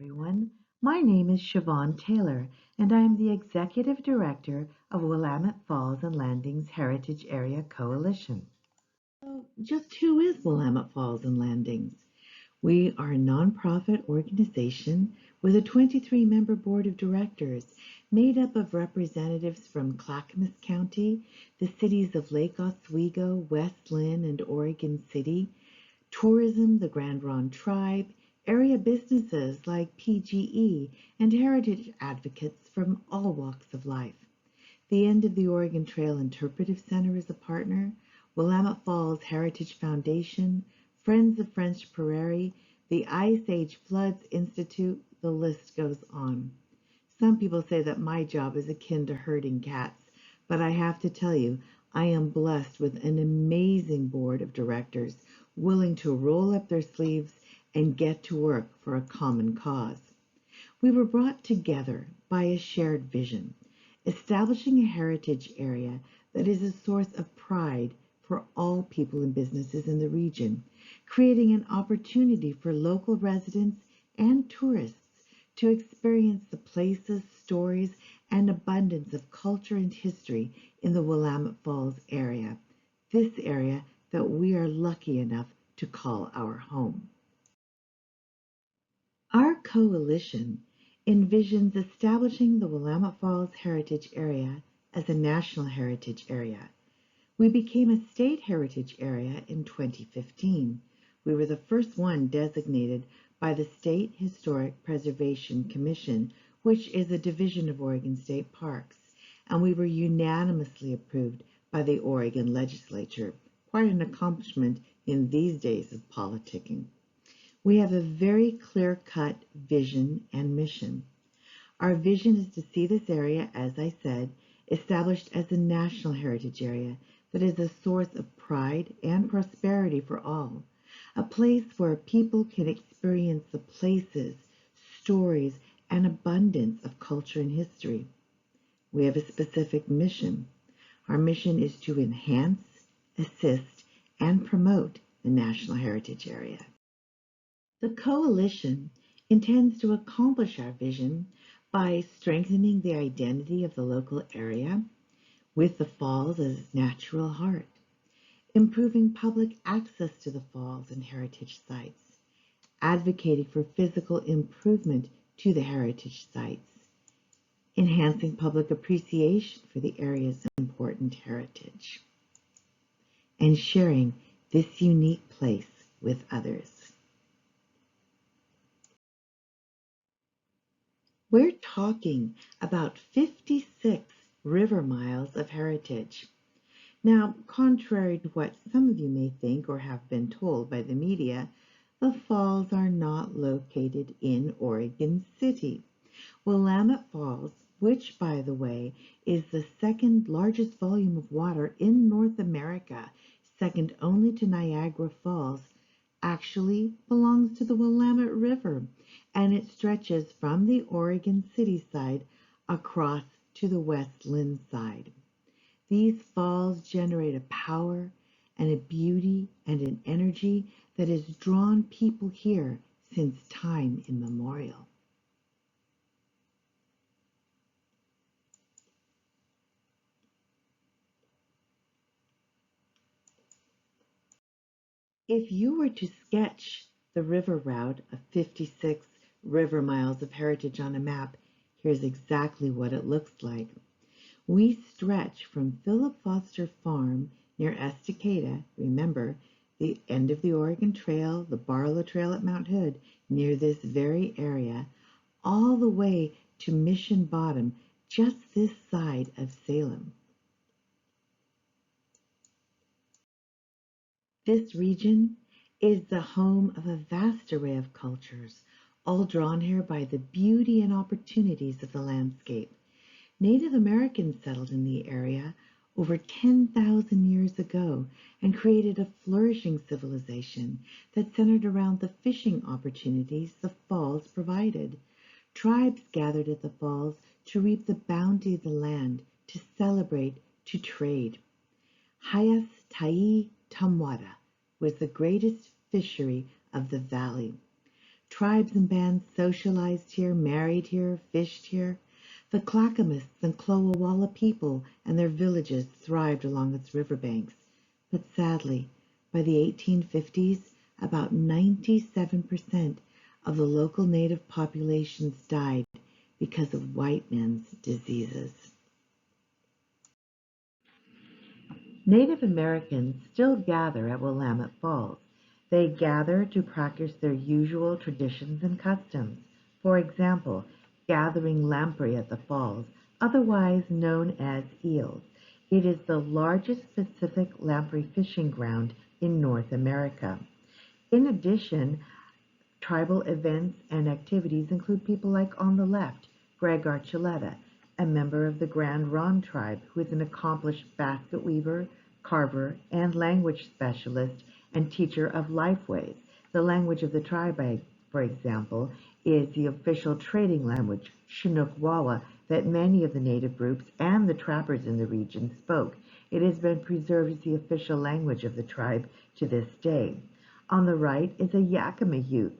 everyone. My name is Siobhan Taylor, and I am the Executive Director of Willamette Falls and Landings Heritage Area Coalition. So, just who is Willamette Falls and Landings? We are a nonprofit organization with a 23-member board of directors made up of representatives from Clackamas County, the cities of Lake Oswego, West Lynn, and Oregon City, tourism, the Grand Ronde Tribe, area businesses like PGE, and heritage advocates from all walks of life. The End of the Oregon Trail Interpretive Center is a partner, Willamette Falls Heritage Foundation, Friends of French Prairie, the Ice Age Floods Institute, the list goes on. Some people say that my job is akin to herding cats, but I have to tell you, I am blessed with an amazing board of directors willing to roll up their sleeves and get to work for a common cause. We were brought together by a shared vision, establishing a heritage area that is a source of pride for all people and businesses in the region, creating an opportunity for local residents and tourists to experience the places, stories, and abundance of culture and history in the Willamette Falls area, this area that we are lucky enough to call our home. Our coalition envisions establishing the Willamette Falls Heritage Area as a national heritage area. We became a state heritage area in 2015. We were the first one designated by the State Historic Preservation Commission, which is a division of Oregon State Parks, and we were unanimously approved by the Oregon legislature, quite an accomplishment in these days of politicking. We have a very clear-cut vision and mission. Our vision is to see this area, as I said, established as a national heritage area that is a source of pride and prosperity for all, a place where people can experience the places, stories, and abundance of culture and history. We have a specific mission. Our mission is to enhance, assist, and promote the National Heritage Area. The coalition intends to accomplish our vision by strengthening the identity of the local area with the falls as its natural heart, improving public access to the falls and heritage sites, advocating for physical improvement to the heritage sites, enhancing public appreciation for the area's important heritage, and sharing this unique place with others. We're talking about 56 river miles of heritage. Now, contrary to what some of you may think or have been told by the media, the falls are not located in Oregon City. Willamette Falls, which, by the way, is the second largest volume of water in North America, second only to Niagara Falls, actually belongs to the Willamette River, and it stretches from the Oregon City side across to the West Lynn side. These falls generate a power and a beauty and an energy that has drawn people here since time immemorial. If you were to sketch the river route of 56 river miles of heritage on a map, here's exactly what it looks like. We stretch from Philip Foster Farm near Estacada, remember, the end of the Oregon Trail, the Barlow Trail at Mount Hood, near this very area, all the way to Mission Bottom, just this side of Salem. This region is the home of a vast array of cultures, all drawn here by the beauty and opportunities of the landscape. Native Americans settled in the area over 10,000 years ago and created a flourishing civilization that centered around the fishing opportunities the falls provided. Tribes gathered at the falls to reap the bounty of the land, to celebrate, to trade. Hayas Tai Tamwada was the greatest fishery of the valley. Tribes and bands socialized here, married here, fished here. The Clackamas and Clowawalla people and their villages thrived along its riverbanks. But sadly, by the 1850s, about 97% of the local native populations died because of white men's diseases. Native Americans still gather at Willamette Falls. They gather to practice their usual traditions and customs. For example, gathering lamprey at the falls, otherwise known as eels. It is the largest Pacific lamprey fishing ground in North America. In addition, tribal events and activities include people like on the left, Greg Archuleta, a member of the Grand Ronde tribe who is an accomplished basket weaver, carver, and language specialist and teacher of lifeways. The language of the tribe, for example, is the official trading language, Chinook-Wawa, that many of the native groups and the trappers in the region spoke. It has been preserved as the official language of the tribe to this day. On the right is a Yakima youth.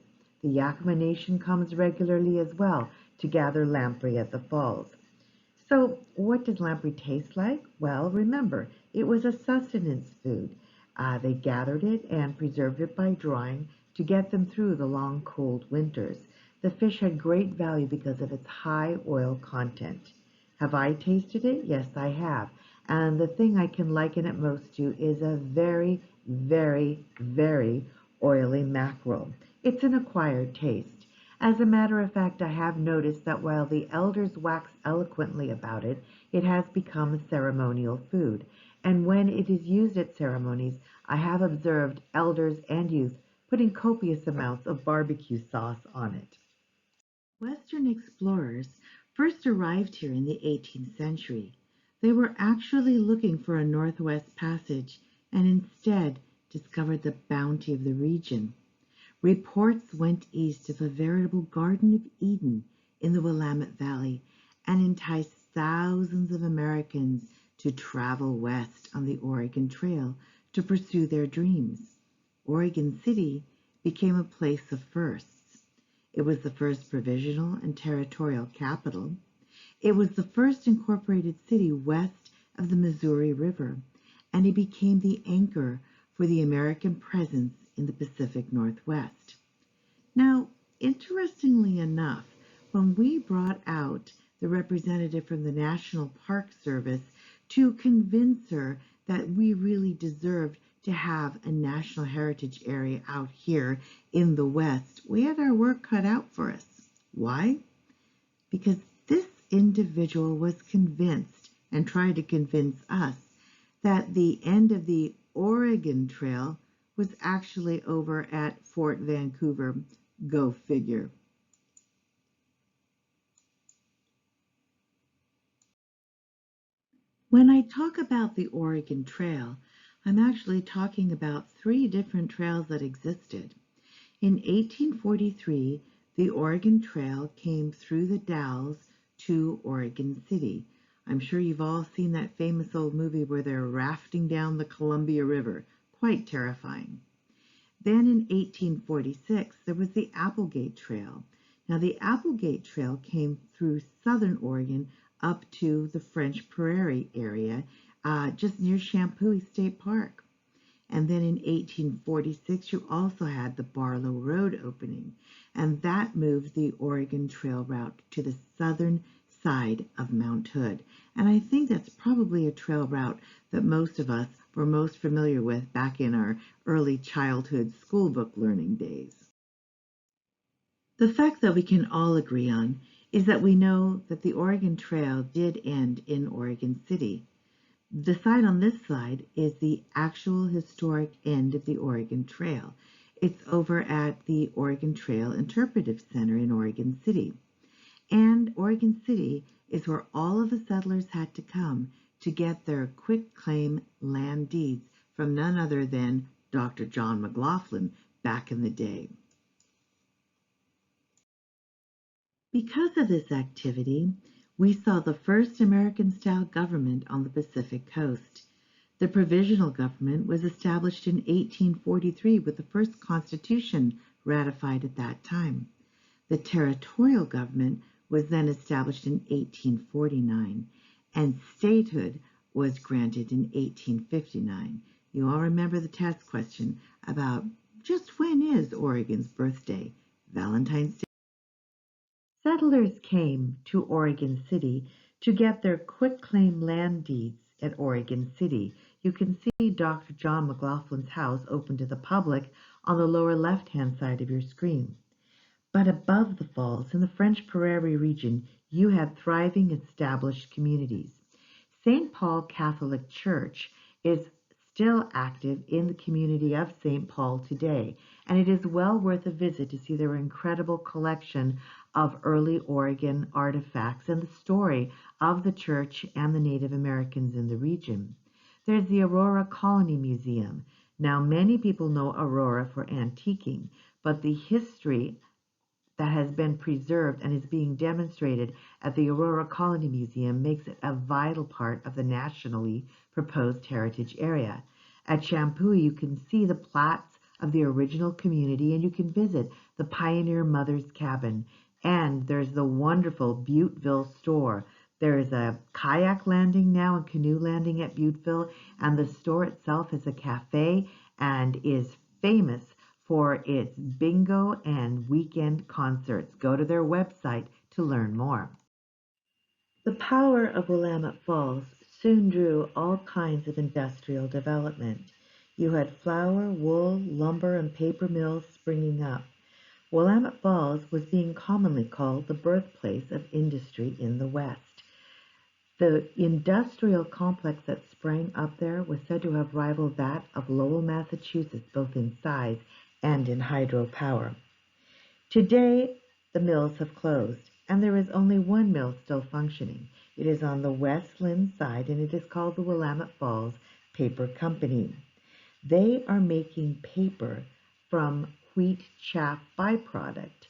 The Yakima Nation comes regularly as well to gather lamprey at the falls. So what did lamprey taste like? Well, remember, it was a sustenance food. They gathered it and preserved it by drying to get them through the long, cold winters. The fish had great value because of its high oil content. Have I tasted it? Yes, I have. And the thing I can liken it most to is a very, very, very oily mackerel. It's an acquired taste. As a matter of fact, I have noticed that while the elders wax eloquently about it, it has become a ceremonial food. And when it is used at ceremonies, I have observed elders and youth putting copious amounts of barbecue sauce on it. Western explorers first arrived here in the 18th century. They were actually looking for a northwest passage and instead discovered the bounty of the region. Reports went east of a veritable Garden of Eden in the Willamette Valley and enticed thousands of Americans to travel west on the Oregon Trail to pursue their dreams. Oregon City became a place of firsts. It was the first provisional and territorial capital. It was the first incorporated city west of the Missouri River, and it became the anchor for the American presence in the Pacific Northwest. Now, interestingly enough, when we brought out the representative from the National Park Service to convince her that we really deserved to have a national heritage area out here in the West, we had our work cut out for us. Why? Because this individual was convinced and tried to convince us that the end of the Oregon Trail was actually over at Fort Vancouver. Go figure. When I talk about the Oregon Trail, I'm actually talking about three different trails that existed. In 1843, the Oregon Trail came through the Dalles to Oregon City. I'm sure you've all seen that famous old movie where they're rafting down the Columbia River. Quite terrifying. Then in 1846, there was the Applegate Trail. Now the Applegate Trail came through southern Oregon up to the French Prairie area, just near Champoeg State Park. And then in 1846, you also had the Barlow Road opening, and that moved the Oregon Trail route to the southern side of Mount Hood. And I think that's probably a trail route that most of us were most familiar with back in our early childhood school book learning days. The fact that we can all agree on is that we know that the Oregon Trail did end in Oregon City. The site on this slide is the actual historic end of the Oregon Trail. It's over at the Oregon Trail Interpretive Center in Oregon City. And Oregon City is where all of the settlers had to come to get their quitclaim land deeds from none other than Dr. John McLaughlin back in the day. Because of this activity, we saw the first American-style government on the Pacific Coast. The provisional government was established in 1843 with the first constitution ratified at that time. The territorial government was then established in 1849, and statehood was granted in 1859. You all remember the test question about just when is Oregon's birthday? Valentine's Day. Settlers came to Oregon City to get their quitclaim land deeds at Oregon City. You can see Dr. John McLaughlin's house open to the public on the lower left-hand side of your screen. But above the falls, in the French Prairie region, you had thriving established communities. St. Paul Catholic Church is still active in the community of St. Paul today, and it is well worth a visit to see their incredible collection of early Oregon artifacts and the story of the church and the Native Americans in the region. There's the Aurora Colony Museum. Now, many people know Aurora for antiquing, but the history that has been preserved and is being demonstrated at the Aurora Colony Museum makes it a vital part of the nationally proposed heritage area. At Champoeg, you can see the plats of the original community, and you can visit the Pioneer Mother's Cabin. And there's the wonderful Butteville store. There is a kayak landing now and canoe landing at Butteville, and the store itself is a cafe and is famous for its bingo and weekend concerts. Go to their website to learn more. The power of Willamette Falls soon drew all kinds of industrial development. You had flour, wool, lumber, and paper mills springing up. Willamette Falls was being commonly called the birthplace of industry in the West. The industrial complex that sprang up there was said to have rivaled that of Lowell, Massachusetts, both in size and in hydropower. Today, the mills have closed, and there is only one mill still functioning. It is on the West Lynn side, and it is called the Willamette Falls Paper Company. They are making paper from wheat chaff byproduct.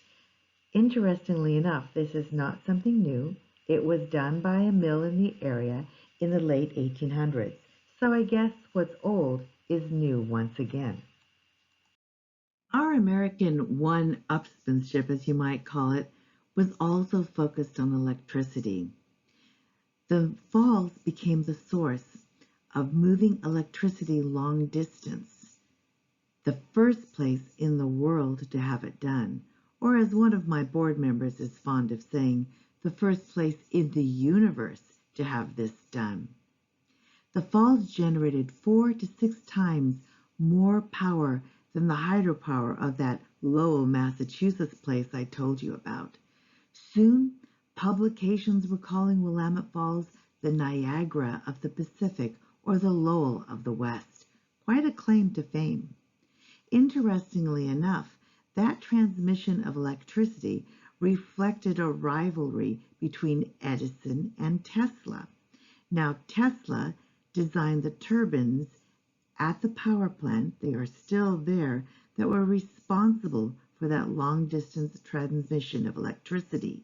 Interestingly enough, this is not something new. It was done by a mill in the area in the late 1800s. So I guess what's old is new once again. Our American one-upsmanship, as you might call it, was also focused on electricity. The falls became the source of moving electricity long distance, the first place in the world to have it done, or as one of my board members is fond of saying, the first place in the universe to have this done. The falls generated 4 to 6 times more power than the hydropower of that Lowell, Massachusetts place I told you about. Soon, publications were calling Willamette Falls the Niagara of the Pacific or the Lowell of the West. Quite a claim to fame. Interestingly enough, that transmission of electricity reflected a rivalry between Edison and Tesla. Now, Tesla designed the turbines at the power plant, they are still there, that were responsible for that long-distance transmission of electricity.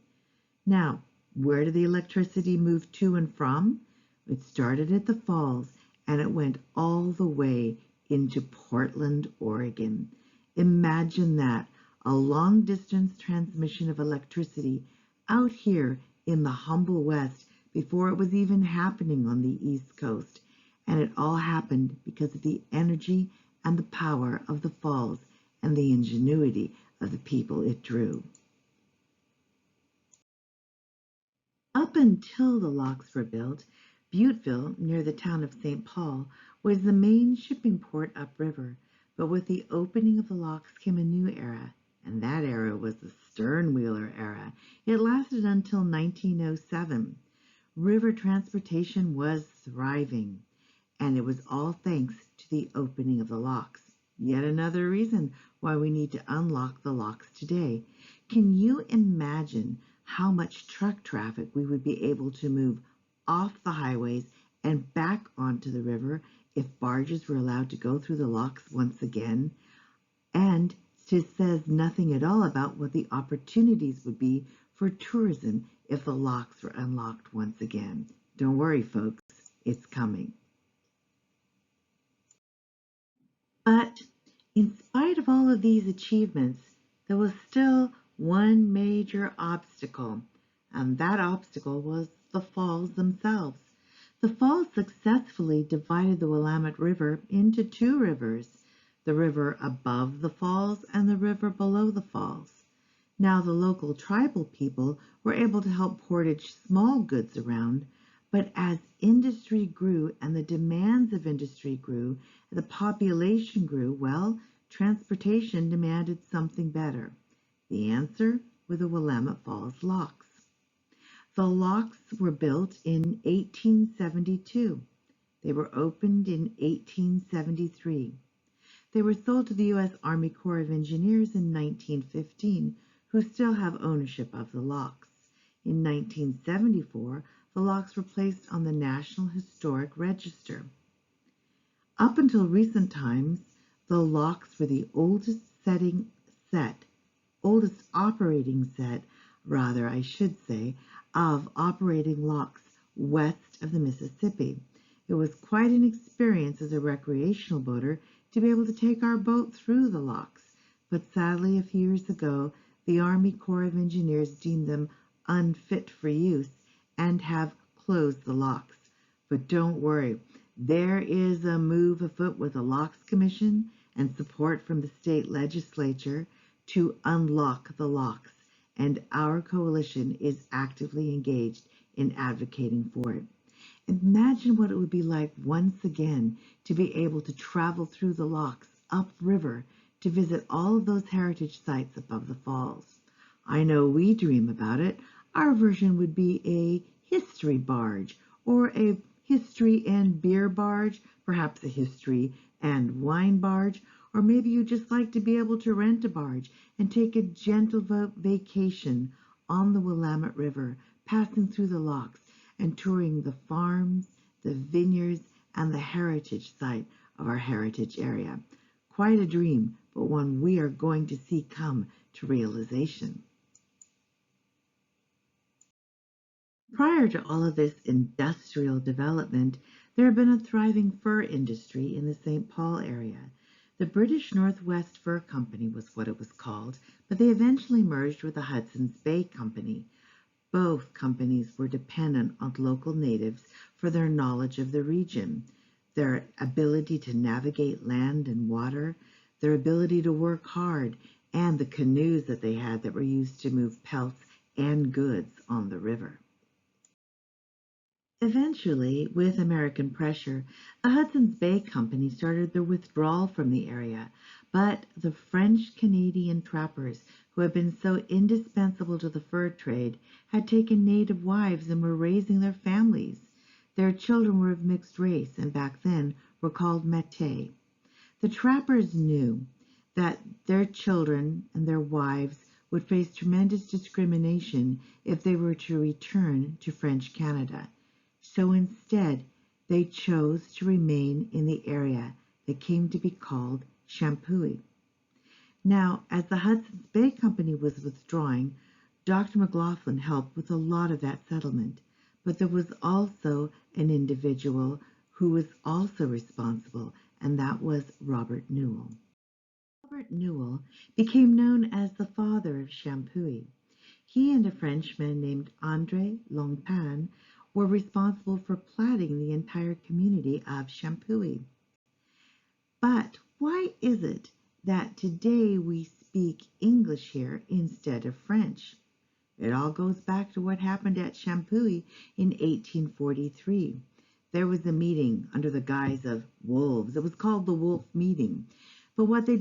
Now, where did the electricity move to and from? It started at the falls, and it went all the way into Portland, Oregon. Imagine that, a long-distance transmission of electricity out here in the humble West before it was even happening on the East Coast. And it all happened because of the energy and the power of the falls and the ingenuity of the people it drew. Up until the locks were built, Butteville, near the town of St. Paul, was the main shipping port upriver. But with the opening of the locks came a new era, and that era was the stern-wheeler era. It lasted until 1907. River transportation was thriving, and it was all thanks to the opening of the locks. Yet another reason why we need to unlock the locks today. Can you imagine how much truck traffic we would be able to move off the highways and back onto the river if barges were allowed to go through the locks once again? And it says nothing at all about what the opportunities would be for tourism if the locks were unlocked once again. Don't worry, folks, it's coming. But in spite of all of these achievements, there was still one major obstacle, and that obstacle was the falls themselves. The falls successfully divided the Willamette River into two rivers, the river above the falls and the river below the falls. Now the local tribal people were able to help portage small goods around, but as industry grew and the demands of industry grew, the population grew, well, transportation demanded something better. The answer were the Willamette Falls locks. The locks were built in 1872. They were opened in 1873. They were sold to the U.S. Army Corps of Engineers in 1915, who still have ownership of the locks. In 1974, the locks were placed on the National Historic Register. Up until recent times, the locks were the oldest operating set, of operating locks west of the Mississippi. It was quite an experience as a recreational boater to be able to take our boat through the locks, but sadly a few years ago, the Army Corps of Engineers deemed them unfit for use and have closed the locks. But don't worry, there is a move afoot with the Locks Commission and support from the state legislature to unlock the locks, and our coalition is actively engaged in advocating for it. Imagine what it would be like once again to be able to travel through the locks upriver to visit all of those heritage sites above the falls. I know we dream about it. Our version would be a history barge or a history and beer barge, perhaps a history and wine barge, or maybe you just like to be able to rent a barge and take a gentle vacation on the Willamette River, passing through the locks and touring the farms, the vineyards, and the heritage site of our heritage area. Quite a dream, but one we are going to see come to realization. Prior to all of this industrial development, there had been a thriving fur industry in the St. Paul area. The British Northwest Fur Company was what it was called, but they eventually merged with the Hudson's Bay Company. Both companies were dependent on local natives for their knowledge of the region, their ability to navigate land and water, their ability to work hard, and the canoes that they had that were used to move pelts and goods on the river. Eventually, with American pressure, the Hudson's Bay Company started their withdrawal from the area, but the French-Canadian trappers, who had been so indispensable to the fur trade, had taken native wives and were raising their families. Their children were of mixed race and back then were called Métis. The trappers knew that their children and their wives would face tremendous discrimination if they were to return to French Canada. So instead, they chose to remain in the area that came to be called Champoeg. Now, as the Hudson's Bay Company was withdrawing, Dr. McLaughlin helped with a lot of that settlement, but there was also an individual who was also responsible, and that was Robert Newell. Robert Newell became known as the father of Champoeg. He and a Frenchman named André Longpan were responsible for platting the entire community of Champoeg. But why is it that today we speak English here instead of French? It all goes back to what happened at Champoeg in 1843. There was a meeting under the guise of wolves. It was called the Wolf Meeting. But what they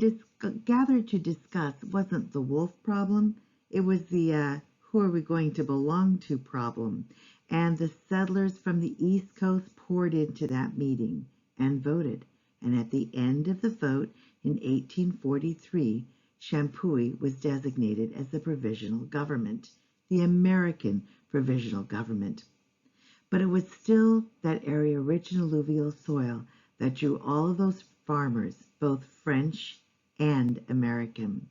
gathered to discuss wasn't the wolf problem. It was the who are we going to belong to problem. And the settlers from the East Coast poured into that meeting and voted. And at the end of the vote in 1843, Champoeg was designated as the provisional government, the American provisional government. But it was still that area rich in alluvial soil that drew all of those farmers, both French and American.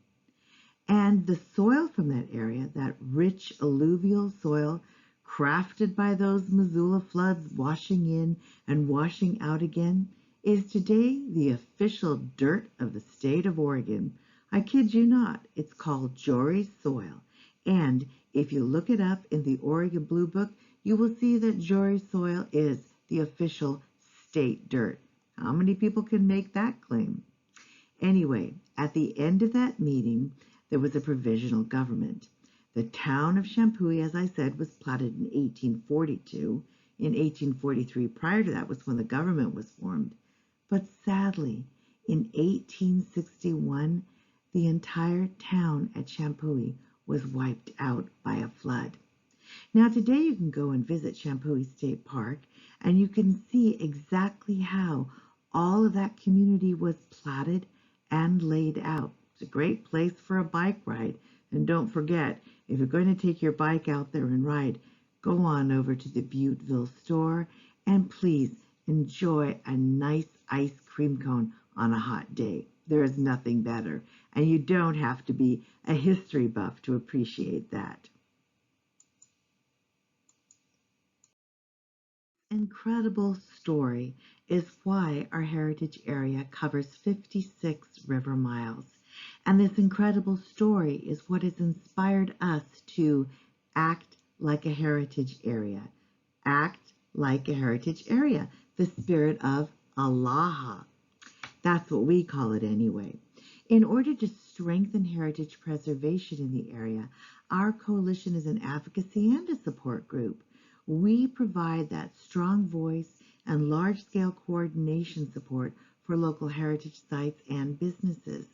And the soil from that area, that rich alluvial soil, crafted by those Missoula floods washing in and washing out again, is today the official dirt of the state of Oregon. I kid you not, it's called Jory's soil. And if you look it up in the Oregon Blue Book, you will see that Jory's soil is the official state dirt. How many people can make that claim? Anyway, at the end of that meeting, there was a provisional government. The town of Champoeg, as I said, was platted in 1842. In 1843, prior to that, was when the government was formed. But sadly, in 1861, the entire town at Champoeg was wiped out by a flood. Now today you can go and visit Champoeg State Park and you can see exactly how all of that community was platted and laid out. It's a great place for a bike ride. And don't forget, if you're going to take your bike out there and ride, go on over to the Butteville store and please enjoy a nice ice cream cone on a hot day. There is nothing better. And you don't have to be a history buff to appreciate that. Incredible story is why our heritage area covers 56 river miles. And this incredible story is what has inspired us to act like a heritage area. Act like a heritage area, the spirit of Aloha. That's what we call it anyway. In order to strengthen heritage preservation in the area, our coalition is an advocacy and a support group. We provide that strong voice and large-scale coordination support for local heritage sites and businesses.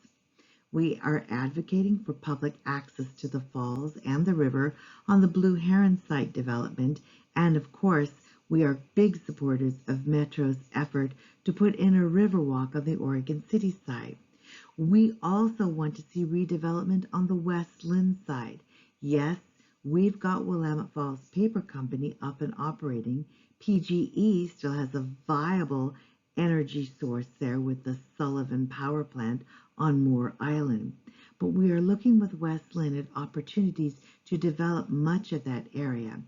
We are advocating for public access to the falls and the river on the Blue Heron site development, and of course, we are big supporters of Metro's effort to put in a river walk on the Oregon City side. We also want to see redevelopment on the West Lynn side. Yes, we've got Willamette Falls Paper Company up and operating. PGE still has a viable energy source there with the Sullivan Power Plant on Moore Island. But we are looking with West Lynn at opportunities to develop much of that area.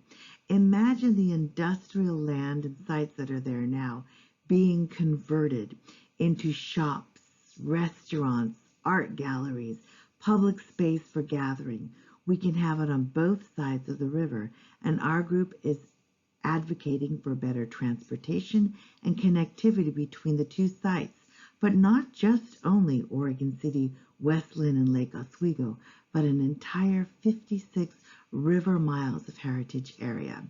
Imagine the industrial land and sites that are there now being converted into shops, restaurants, art galleries, public space for gathering. We can have it on both sides of the river, and our group is advocating for better transportation and connectivity between the two sites, but not just only Oregon City, West Lynn, and Lake Oswego, but an entire 56 river miles of heritage area.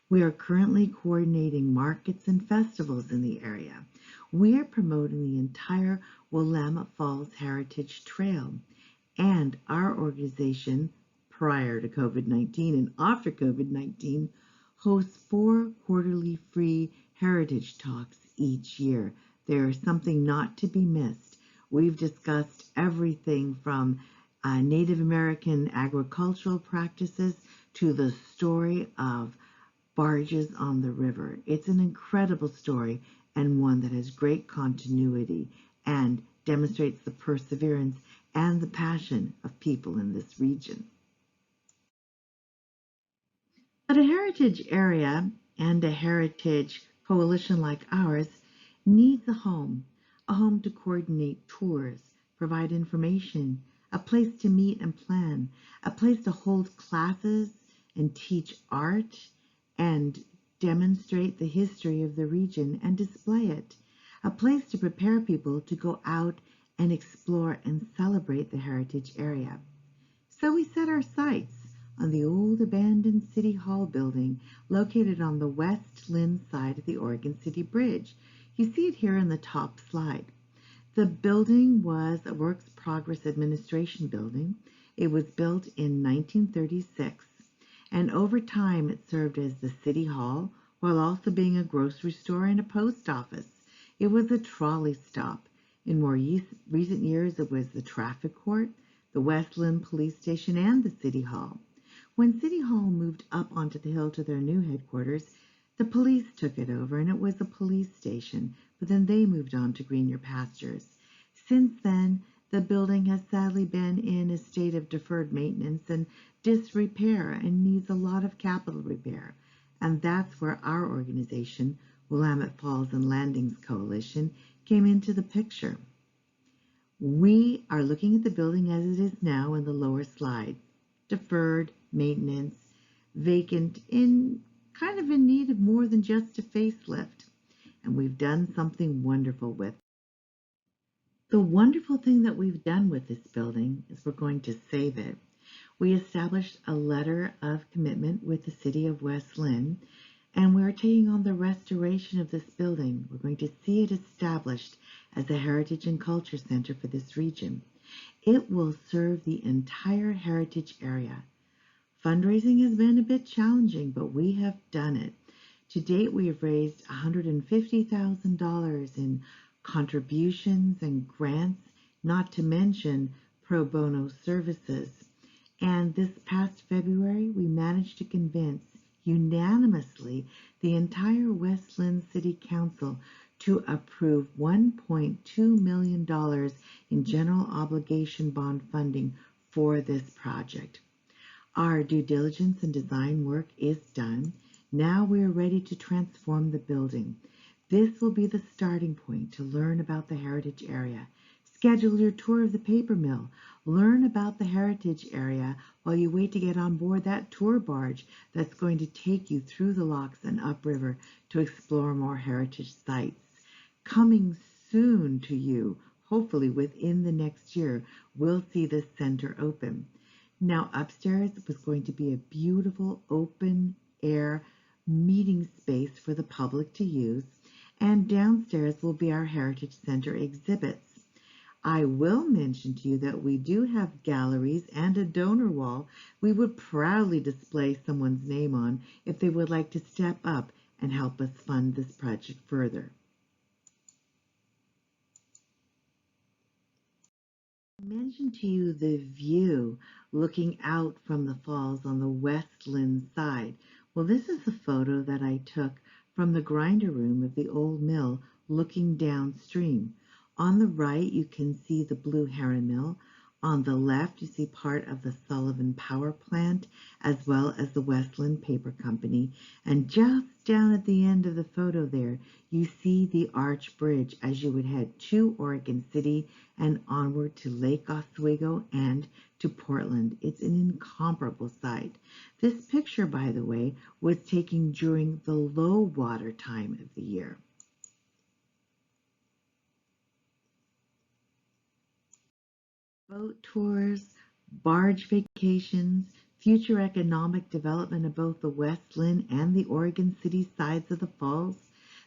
We are currently coordinating markets and festivals in the area. We are promoting the entire Willamette Falls Heritage Trail, and our organization, prior to COVID-19 and after COVID-19, hosts 4 quarterly free heritage talks each year. There is something not to be missed. We've discussed everything from Native American agricultural practices to the story of barges on the river. It's an incredible story and one that has great continuity and demonstrates the perseverance and the passion of people in this region. But a heritage area and a heritage coalition like ours needs a home to coordinate tours, provide information, a place to meet and plan, a place to hold classes and teach art and demonstrate the history of the region and display it, a place to prepare people to go out and explore and celebrate the heritage area. So we set our sights on the old abandoned City Hall building located on the West Lynn side of the Oregon City Bridge. You see it here in the top slide. The building was a Works Progress Administration building. It was built in 1936, and over time it served as the City Hall while also being a grocery store and a post office. It was a trolley stop. In more recent years, it was the traffic court, the West Lynn Police Station, and the City Hall. When City Hall moved up onto the hill to their new headquarters, the police took it over, and it was a police station, but then they moved on to greener pastures. Since then, the building has sadly been in a state of deferred maintenance and disrepair and needs a lot of capital repair. And that's where our organization, Willamette Falls and Landings Coalition, came into the picture. We are looking at the building as it is now in the lower slide. Deferred, maintenance, vacant, in need of more than just a facelift. And we've done something wonderful with it. The wonderful thing that we've done with this building is we're going to save it. We established a letter of commitment with the city of West Lynn, and we're taking on the restoration of this building. We're going to see it established as a Heritage and Culture Center for this region. It will serve the entire heritage area. Fundraising has been a bit challenging, but we have done it. To date, we have raised $150,000 in contributions and grants, not to mention pro bono services. And this past February, we managed to convince unanimously the entire West Lynn City Council to approve $1.2 million in general obligation bond funding for this project. Our due diligence and design work is done. Now we are ready to transform the building. This will be the starting point to learn about the heritage area. Schedule your tour of the paper mill. Learn about the heritage area while you wait to get on board that tour barge that's going to take you through the locks and upriver to explore more heritage sites. Coming soon to you, hopefully within the next year, we'll see this center open. Now upstairs was going to be a beautiful open air meeting space for the public to use, and downstairs will be our Heritage Center exhibits. I will mention to you that we do have galleries and a donor wall we would proudly display someone's name on if they would like to step up and help us fund this project further. I mentioned to you the view looking out from the falls on the West Lynn side. Well, this is a photo that I took from the grinder room of the old mill looking downstream. On the right, you can see the Blue Heron Mill. On the left, you see part of the Sullivan Power Plant, as well as the West Lynn Paper Company. And just down at the end of the photo there, you see the Arch Bridge as you would head to Oregon City and onward to Lake Oswego and to Portland. It's an incomparable sight. This picture, by the way, was taken during the low water time of the year. Boat tours, barge vacations, future economic development of both the West Lynn and the Oregon City sides of the falls.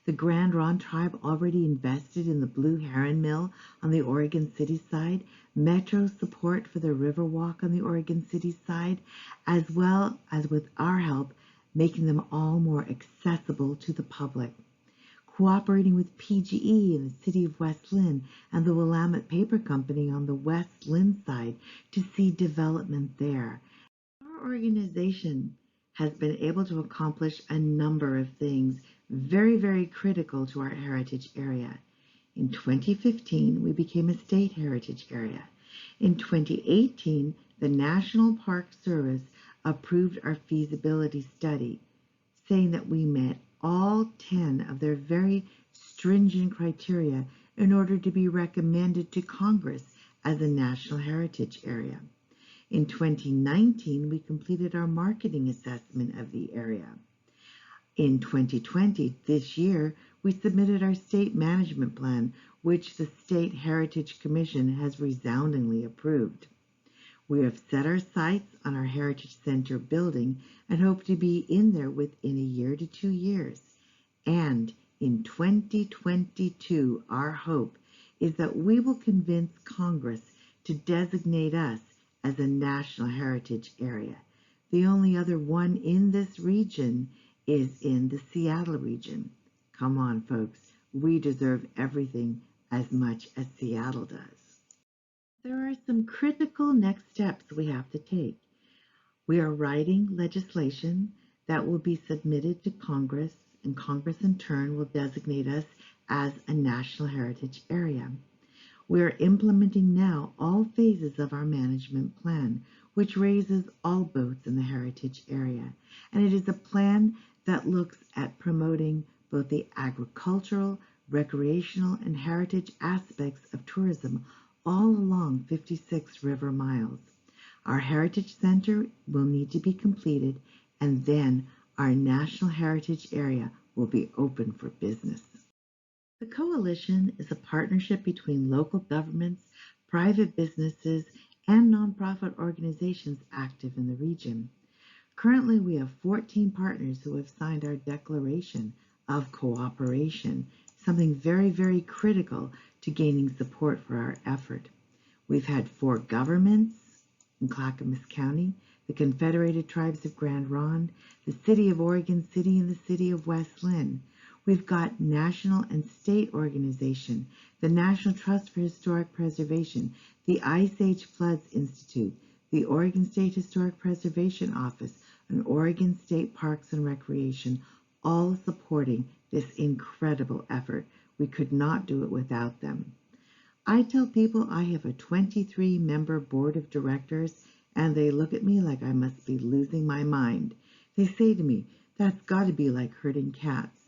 The Grand Ronde tribe already invested in the Blue Heron Mill on the Oregon City side, metro support for the Riverwalk on the Oregon City side, as well as with our help, making them all more accessible to the public. Cooperating with PGE in the city of West Lynn and the Willamette Paper Company on the West Lynn side to see development there. Our organization has been able to accomplish a number of things very, very critical to our heritage area. In 2015, we became a state heritage area. In 2018, the National Park Service approved our feasibility study, saying that we met all 10 of their very stringent criteria in order to be recommended to Congress as a national heritage area. In 2019, we completed our marketing assessment of the area. In 2020, this year, we submitted our state management plan, which the State Heritage Commission has resoundingly approved. We have set our sights on our Heritage Center building and hope to be in there within a year to 2 years. And in 2022, our hope is that we will convince Congress to designate us as a national heritage area. The only other one in this region is in the Seattle region. Come on, folks, we deserve everything as much as Seattle does. There are some critical next steps we have to take. We are writing legislation that will be submitted to Congress, and Congress in turn will designate us as a national heritage area. We are implementing now all phases of our management plan, which raises all boats in the heritage area. And it is a plan that looks at promoting both the agricultural, recreational, and heritage aspects of tourism all along 56 river miles. Our Heritage Center will need to be completed, and then our National Heritage Area will be open for business. The coalition is a partnership between local governments, private businesses, and nonprofit organizations active in the region. Currently, we have 14 partners who have signed our Declaration of Cooperation, something very, very critical to gaining support for our effort. We've had 4 governments in Clackamas County, the Confederated Tribes of Grand Ronde, the City of Oregon City, and the City of West Lynn. We've got national and state organization, the National Trust for Historic Preservation, the Ice Age Floods Institute, the Oregon State Historic Preservation Office, and Oregon State Parks and Recreation, all supporting this incredible effort. We could not do it without them. I tell people I have a 23-member board of directors, and they look at me like I must be losing my mind. They say to me, "That's got to be like herding cats."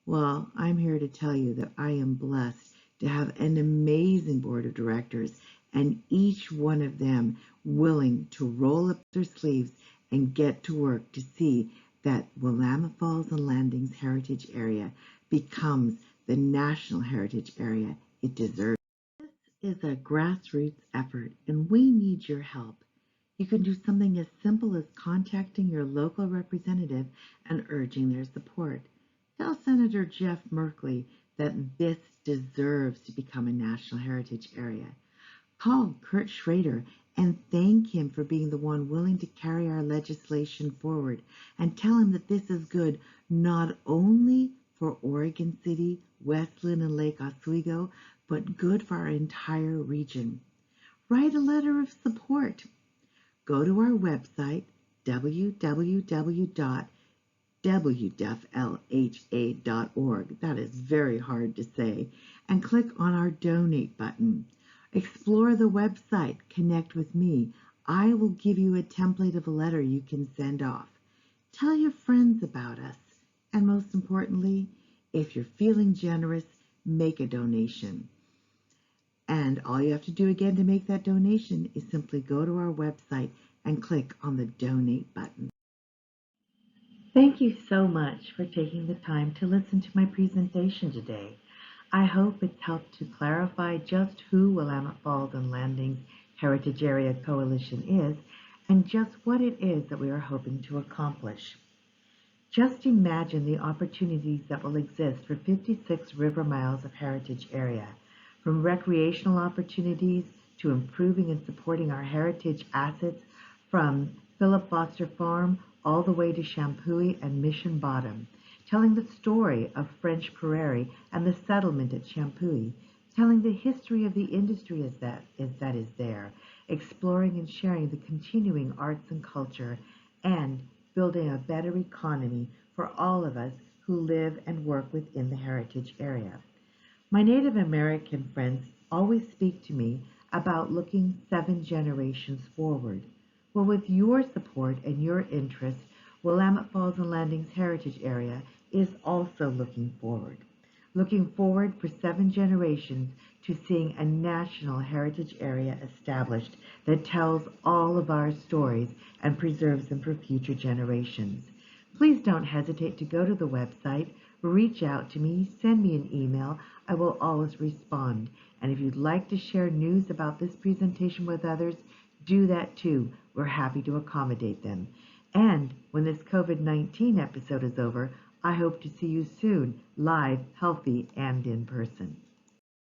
Well, I'm here to tell you that I am blessed to have an amazing board of directors, and each one of them willing to roll up their sleeves and get to work to see that Willamette Falls and Landings Heritage Area becomes the National Heritage Area it deserves. This is a grassroots effort, and we need your help. You can do something as simple as contacting your local representative and urging their support. Tell Senator Jeff Merkley that this deserves to become a National Heritage Area. Call Kurt Schrader and thank him for being the one willing to carry our legislation forward, and tell him that this is good not only for Oregon City, West Lynn, and Lake Oswego, but good for our entire region. Write a letter of support. Go to our website, www.wdeflha.org, that is very hard to say, and click on our donate button. Explore the website, connect with me. I will give you a template of a letter you can send off. Tell your friends about us, and most importantly, if you're feeling generous, make a donation. And all you have to do again to make that donation is simply go to our website and click on the donate button. Thank you so much for taking the time to listen to my presentation today. I hope it's helped to clarify just who Willamette Falls and Landings Heritage Area Coalition is and just what it is that we are hoping to accomplish. Just imagine the opportunities that will exist for 56 river miles of heritage area, from recreational opportunities to improving and supporting our heritage assets, from Philip Foster Farm all the way to Champoeg and Mission Bottom, telling the story of French Prairie and the settlement at Champoeg, telling the history of the industry that is there, exploring and sharing the continuing arts and culture, and building a better economy for all of us who live and work within the heritage area. My Native American friends always speak to me about looking 7 generations forward. Well, with your support and your interest, Willamette Falls and Landings Heritage Area is also looking forward for 7 generations to seeing a national heritage area established that tells all of our stories and preserves them for future generations. Please don't hesitate to go to the website, reach out to me, send me an email. I will always respond. And if you'd like to share news about this presentation with others, do that too. We're happy to accommodate them. And when this COVID-19 episode is over, I hope to see you soon, live, healthy, and in person.